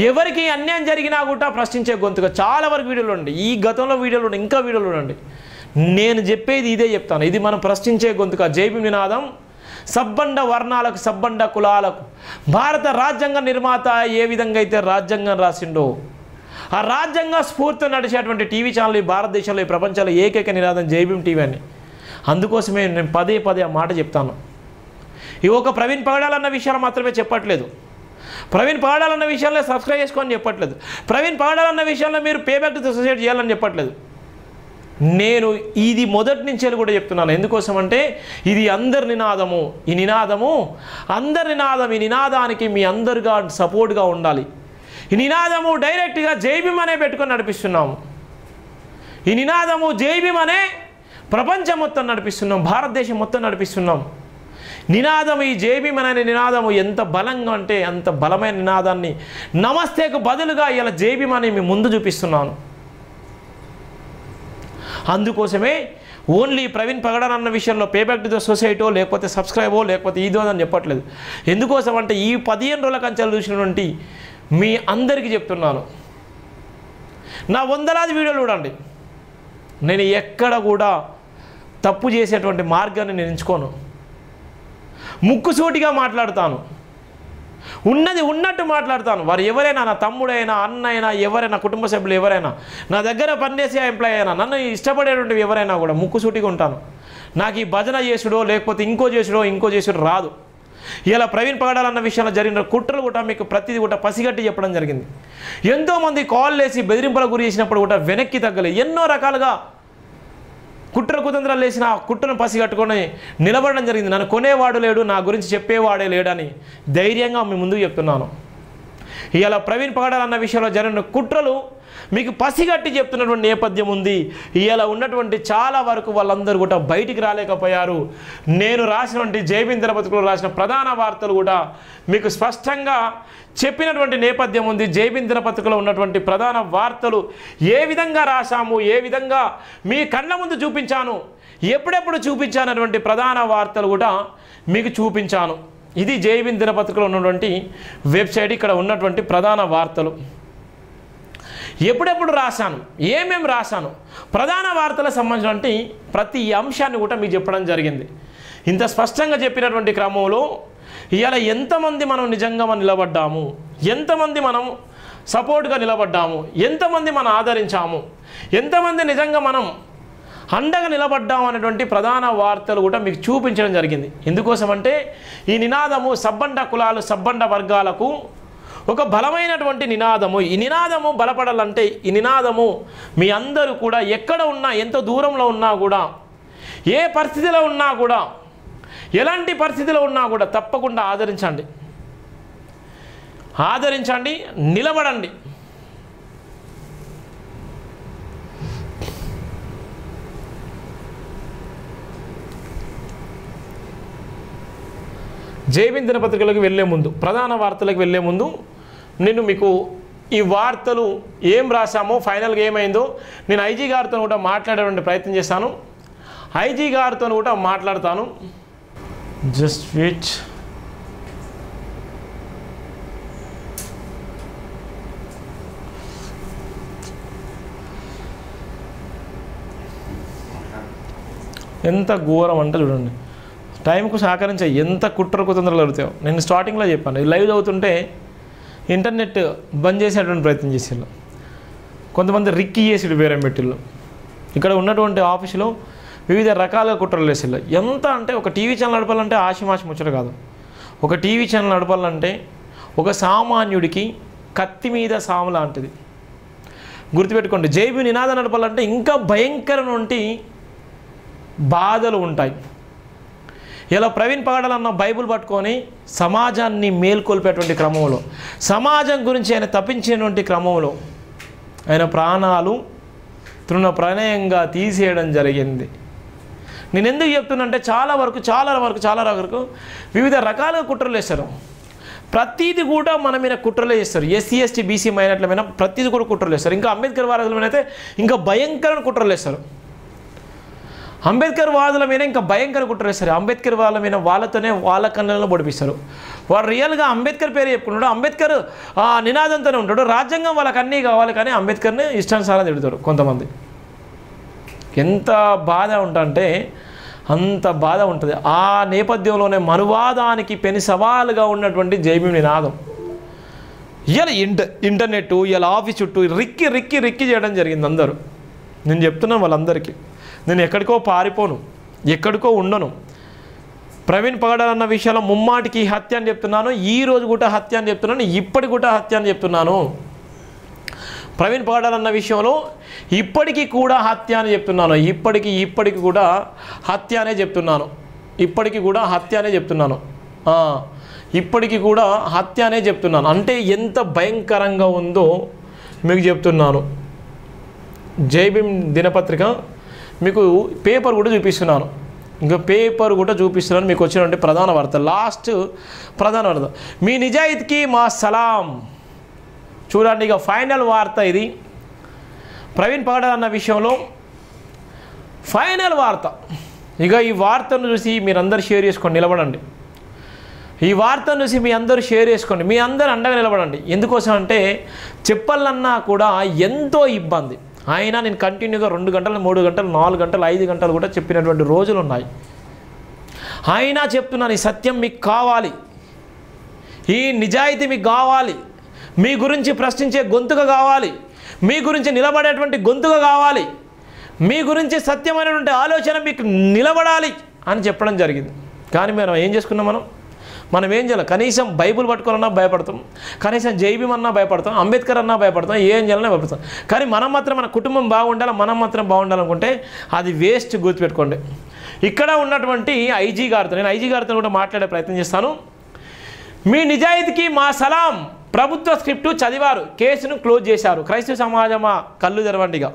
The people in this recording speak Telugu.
ఎవరికి అన్యాయం జరిగినా కూడా ప్రశ్నించే గొంతుగా చాలా వరకు వీడియోలు ఉండండి, ఈ గతంలో వీడియోలు ఉండండి, ఇంకా వీడియోలు ఉండండి. నేను చెప్పేది ఇదే చెప్తాను. ఇది మనం ప్రశ్నించే గొంతుగా. జైభీం నినాదం సబ్బండ వర్ణాలకు, సబ్బండ కులాలకు భారత రాజ్యాంగ నిర్మాత ఏ విధంగా అయితే రాజ్యాంగం రాసిండో ఆ రాజ్యాంగ స్ఫూర్తితో నడిచేటువంటి టీవీ ఛానల్ ఈ భారతదేశంలో, ఈ ప్రపంచంలో ఏకైక నినాదం జైభీం టీవీ అని. అందుకోసమే నేను పదే పదే ఆ మాట చెప్తాను. ఈ ఒక ప్రవీణ్ పగడాలన్న విషయాలు మాత్రమే చెప్పట్లేదు, ప్రవీణ్ పగడాలన్న విషయాల్లో సబ్స్క్రైబ్ చేసుకోని చెప్పట్లేదు, ప్రవీణ్ పగడాలన్న విషయంలో మీరు పే బ్యాక్ టు సొసైటీ చేయాలని చెప్పట్లేదు. నేను ఇది మొదటి నుంచి కూడా చెప్తున్నాను. ఎందుకోసం అంటే ఇది అందరి నినాదము, ఈ నినాదము అందరి నినాదం. ఈ నినాదానికి మీ అందరుగా సపోర్ట్గా ఉండాలి. ఈ నినాదము డైరెక్ట్గా జైభీం అనే పెట్టుకొని నడిపిస్తున్నాము. ఈ నినాదము జైభీం అనే ప్రపంచం మొత్తం నడిపిస్తున్నాం, భారతదేశం మొత్తం నడిపిస్తున్నాం. నినాదం ఈ జైభీం అనే నినాదము ఎంత బలంగా అంటే అంత బలమైన నినాదాన్ని నమస్తేకు బదులుగా ఇలా జైభీం అని మీ ముందు చూపిస్తున్నాను. అందుకోసమే ఓన్లీ ప్రవీణ్ పగడాల్ అన్న విషయంలో పే బ్యాక్ టు ద సొసైటో లేకపోతే సబ్స్క్రైబో లేకపోతే ఇదో అని చెప్పట్లేదు. ఎందుకోసం అంటే ఈ 15 రోజుల కంచెలు చూసినటువంటి మీ అందరికీ చెప్తున్నాను. నా వందలాది వీడియోలు చూడండి. నేను ఎక్కడ కూడా తప్పు చేసేటువంటి మార్గాన్ని నేను ఎంచుకోను. ముక్కుసూటిగా మాట్లాడతాను, ఉన్నది ఉన్నట్టు మాట్లాడతాను. వారు ఎవరైనా, నా తమ్ముడైనా, అన్న అయినా, ఎవరైనా, కుటుంబ సభ్యులు ఎవరైనా, నా దగ్గర పనిచేసే ఎంప్లాయ్ అయినా, నన్ను ఇష్టపడేటువంటి ఎవరైనా కూడా ముక్కుసూటిగా ఉంటాను. నాకు ఈ భజన చేసుడో లేకపోతే ఇంకో చేసుడో రాదు. ఇలా ప్రవీణ్ పగడాల్ అన్న విషయంలో జరిగిన కుట్రలు కూడా మీకు ప్రతిదీ కూడా పసిగట్టి చెప్పడం జరిగింది. ఎంతోమంది కాల్ వేసి బెదిరింపులకు గురి చేసినప్పుడు కూడా వెనక్కి తగ్గలేదు. ఎన్నో రకాలుగా కుట్ర కుతంత్రాలు వేసిన ఆ కుట్రను పసిగట్టుకొని నిలబడడం జరిగింది. నన్ను కొనేవాడు లేడు, నా గురించి చెప్పేవాడే లేడని ధైర్యంగా మీ ముందుకు చెప్తున్నాను. ఇలా ప్రవీణ్ పగడాల్ అన్న విషయంలో జరిగిన కుట్రలు మీకు పసిగట్టి చెప్తున్నటువంటి నేపథ్యం ఉంది. ఇలా ఉన్నటువంటి చాలా వరకు వాళ్ళందరూ కూడా బయటికి రాలేకపోయారు. నేను రాసినటువంటి జైభీం దినపత్రికలో రాసిన ప్రధాన వార్తలు కూడా మీకు స్పష్టంగా చెప్పినటువంటి నేపథ్యం ఉంది. జైభీం దినపత్రికలో ఉన్నటువంటి ప్రధాన వార్తలు ఏ విధంగా రాశాము, ఏ విధంగా మీ కళ్ళ ముందు చూపించాను, ఎప్పుడెప్పుడు చూపించానటువంటి ప్రధాన వార్తలు కూడా మీకు చూపించాను. ఇది జైభీం దినపత్రికలో ఉన్నటువంటి వెబ్సైట్. ఇక్కడ ఉన్నటువంటి ప్రధాన వార్తలు ఎప్పుడెప్పుడు రాశాను, ఏమేమి రాశాను, ప్రధాన వార్తలకు సంబంధించినటువంటి ప్రతి అంశాన్ని కూడా మీకు చెప్పడం జరిగింది. ఇంత స్పష్టంగా చెప్పినటువంటి క్రమంలో ఇవాళ ఎంతమంది మనం నిజంగా నిలబడ్డాము, ఎంతమంది మనం సపోర్ట్గా నిలబడ్డాము, ఎంతమంది మనం ఆదరించాము, ఎంతమంది నిజంగా మనం అండగా నిలబడ్డాము అనేటువంటి ప్రధాన వార్తలు కూడా మీకు చూపించడం జరిగింది. ఎందుకోసం అంటే ఈ నినాదము సబ్బండ కులాలు, సబ్బండ వర్గాలకు ఒక బలమైనటువంటి నినాదము. ఈ నినాదము బలపడాలంటే ఈ నినాదము మీ అందరూ కూడా ఎక్కడ ఉన్నా, ఎంత దూరంలో ఉన్నా కూడా, ఏ పరిస్థితిలో ఉన్నా కూడా, ఎలాంటి పరిస్థితిలో ఉన్నా కూడా తప్పకుండా ఆదరించండి, నిలబడండి. జైభీం దినపత్రికలకు వెళ్ళే ముందు, ప్రధాన వార్తలకు వెళ్ళే ముందు నేను మీకు ఈ వార్తలు ఏం రాశామో, ఫైనల్గా ఏమైందో నేను ఐజీ గారితో కూడా మాట్లాడేటువంటి ప్రయత్నం చేస్తాను. ఐజీ గారితో కూడా మాట్లాడతాను. Just wait. ఎంత ఘోరం అంటే చూడండి, టైంకు సహకరించే ఎంత కుట్ర కుతంత్రాలు జరుగుతాయో. నేను స్టార్టింగ్లో చెప్పాను, లైవ్ అవుతుంటే ఇంటర్నెట్ బంద్ చేసేటువంటి ప్రయత్నం చేసేళ్ళు, కొంతమంది రిక్కి చేసేడు వేరే పెట్టిళ్ళు. ఇక్కడ ఉన్నటువంటి ఆఫీసులో వివిధ రకాల కుట్రలు వేసేళ్ళు. ఎంత అంటే ఒక టీవీ ఛానల్ నడపాలంటే ఆశమాషి ముచ్చట కాదు. ఒక టీవీ ఛానల్ నడపాలంటే ఒక సామాన్యుడికి కత్తి మీద సాము లాంటిది. గుర్తుపెట్టుకోండి, జైభీం నినాదం నడపాలంటే ఇంకా భయంకరమైన బాధలు ఉంటాయి. ఇలా ప్రవీణ్ పగడాల్ అన్న బైబుల్ పట్టుకొని సమాజాన్ని మేల్కొల్పేటువంటి క్రమంలో, సమాజం గురించి ఆయన తప్పించేటువంటి క్రమంలో ఆయన ప్రాణాలు తృణ ప్రణయంగా తీసేయడం జరిగింది. నేను ఎందుకు చెప్తున్నంటే చాలా వరకు వివిధ రకాలుగా కుట్రలు వేస్తారు. ప్రతిదీ కూడా మన మీద కుట్రలు చేస్తారు. ఎస్సీ ఎస్టీ బీసీ మైనార్టీల మీద ప్రతిదీ కూడా కుట్రలు వేస్తారు. ఇంకా అంబేద్కర్ వారసుల మీద అయితే ఇంకా భయంకరమైన కుట్రలు వేస్తారు. అంబేద్కర్ వాదుల మీద ఇంకా భయంకర కుట్ర వేస్తారు. అంబేద్కర్ వాళ్ళ మీద వాళ్ళతోనే వాళ్ళ కళ్ళలో పొడిపిస్తారు. వాడు రియల్గా అంబేద్కర్ పేరు చెప్పుకుంటాడు, అంబేద్కర్ నినాదంతోనే ఉంటాడు, రాజ్యాంగం వాళ్ళకి అన్నీ కావాలి, కానీ అంబేద్కర్ని ఇష్టానుసారం తిడతారు కొంతమంది. ఎంత బాధ ఉంటుందంటే అంత బాధ ఉంటుంది. ఆ నేపథ్యంలోనే మనువాదానికి పెను సవాలుగా ఉన్నటువంటి జైభీం నినాదం ఇవాళ ఇంటర్నెట్ ఇవాళ ఆఫీస్ చుట్టూ రిక్కి రిక్కి రిక్కి చేయడం జరిగింది. అందరూ నేను చెప్తున్నాను వాళ్ళందరికీ, నేను ఎక్కడికో పారిపోను, ఎక్కడికో ఉండను. ప్రవీణ్ పగడాల్ అన్న విషయంలో ముమ్మాటికి హత్య అని చెప్తున్నాను, ఈ రోజు కూడా హత్య అని చెప్తున్నాను, ఇప్పటి కూడా హత్య అని చెప్తున్నాను. ప్రవీణ్ పగడాల్ అన్న విషయంలో ఇప్పటికీ కూడా హత్య అని చెప్తున్నాను, ఇప్పటికి కూడా హత్య అనే చెప్తున్నాను, ఇప్పటికీ కూడా హత్య అనే చెప్తున్నాను, ఇప్పటికీ కూడా హత్య అనే చెప్తున్నాను. అంటే ఎంత భయంకరంగా ఉందో మీకు చెప్తున్నాను. జైభీం దినపత్రిక మీకు పేపర్ కూడా చూపిస్తున్నాను, ఇంకా పేపర్ కూడా చూపిస్తున్నాను. మీకు వచ్చినటువంటి ప్రధాన వార్త, లాస్ట్ ప్రధాన వార్త, మీ నిజాయితీకి మా సలాం. చూడండి, ఇక ఫైనల్ వార్త ఇది. ప్రవీణ్ పగడాల్ అన్న విషయంలో ఫైనల్ వార్త. ఇక ఈ వార్తను చూసి మీరందరూ షేర్ చేసుకోండి, నిలబడండి. ఈ వార్తను చూసి మీ అందరూ షేర్ చేసుకోండి, మీ అందరూ అండగా నిలబడండి. ఎందుకోసం అంటే చెప్పాలన్నా కూడా ఎంతో ఇబ్బంది. అయినా నేను కంటిన్యూగా 2 గంటలు 3 గంటలు 4 గంటలు 5 గంటలు కూడా చెప్పినటువంటి రోజులు ఉన్నాయి. అయినా చెప్తున్నాను, ఈ సత్యం మీకు కావాలి, ఈ నిజాయితీ మీకు కావాలి, మీ గురించి ప్రశ్నించే గొంతుగా కావాలి, మీ గురించి నిలబడేటువంటి గొంతుగా కావాలి, మీ గురించి సత్యమైనటువంటి ఆలోచన మీకు నిలబడాలి అని చెప్పడం జరిగింది. కానీ మనం ఏం చేసుకున్నాం, మనం ఏం చేయాలి? కనీసం బైబుల్ పట్టుకోవాలన్నా భయపడతాం, కనీసం జైభీం అన్నా భయపడతాం, అంబేద్కర్ అన్నా భయపడతాం, ఏం చేయాలన్నా భయపడతాం. కానీ మనం మాత్రం మన కుటుంబం బాగుండాలి, మనం మాత్రం బాగుండాలనుకుంటే అది వేస్ట్. గుర్తుపెట్టుకోండి. ఇక్కడ ఉన్నటువంటి ఐజీ గారితో, నేను ఐజీ గారితో కూడా మాట్లాడే ప్రయత్నం చేస్తాను. మీ నిజాయితీకి మా సలాం. ప్రభుత్వ స్క్రిప్టు చదివారు, కేసును క్లోజ్ చేశారు. క్రైస్తవ సమాజమా కళ్ళు తెరవండిగా.